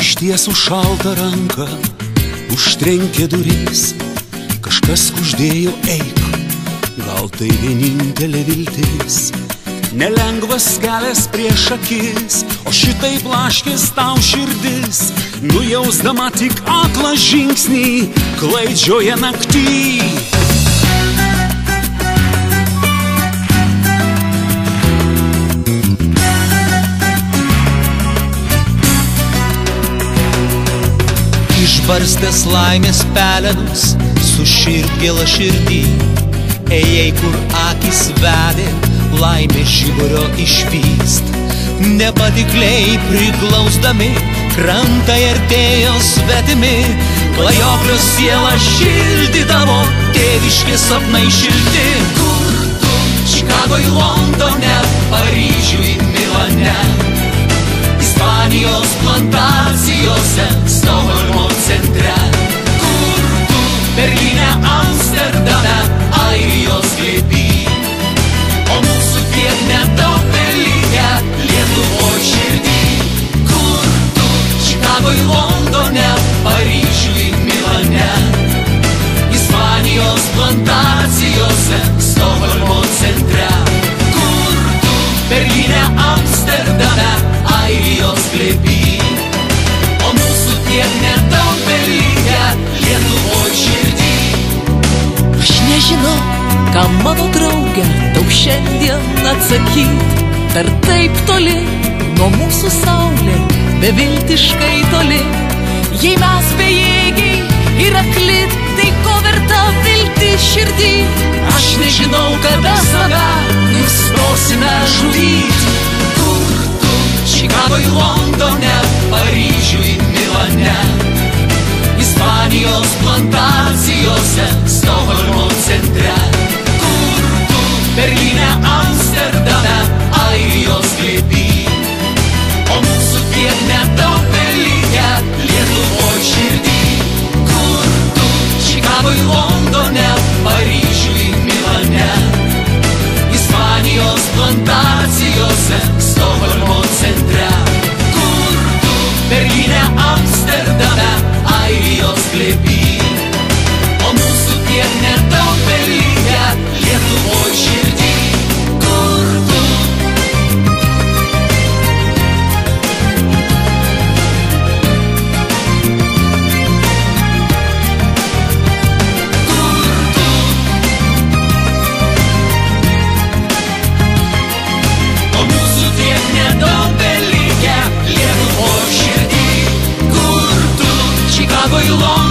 Ištiesų šaltą ranką, užtrenkė duris, kažkas kuždėjo eik, gal tai vienintelė viltis. Nelengvas kelias prieš akis, o šitai blaškės tau širdis, nujausdama tik aklą žingsnį klaidžioje naktį. Išbarstęs laimės pelenus su širdgėla širdį, ėjai kur akis vedė, laimės žiburio išvyst. Nepatikliai priglausdami, krantai artėjo svetimi, klajoklio siela šildydavo, tėviški sapnai šilti. Kur tu? Čikagoj, Londone, Paryžiuj, Milane, Ispanijos plantacijose, Stokholmo centre. Kur tu? Berlyne, Amsterdame, Airijos glėby. O mūsų tiek nedaug belikę Lietuvoj širdį. Kur tu? Čikagoj, Londone, Paryžiuj, Milane, Ispanijos plantacijose, Stokholmo centre. Kur tu? Berlyne, Amsterdame, Airijos glėby. O mūsų tiek nedaug belikę Lietuvoj širdį. Aš nežinau, ką mano draugė tau šiandien atsakyt. Per taip toli nuo mūsų saulė, beviltiškai toli. Jei mes bejėgiai ir akli, tai ko verta viltis širdį? Aš nežinau, kada save nustosime žudyt. Kur tu? Čikagoj, Londone, Paryžiuj, Milane, Ispanijos plantacijose, Stokholmo centre. Kur tu? Berlyne, Amsterdame, Airijos glėby. O mūsų tiek nedaug belikę Lietuvoj širdį. Kur tu? Čikagoj, Londone, Paryžiuj, Milane, Ispanijos plantacijose, Stokholmo centre. Kur tu? Berlyne, Amsterdame, Airijos glėby. O mūsų tiek nedaug belikę Lietuvoj širdį. Kur tu? Chikagoj, Londone,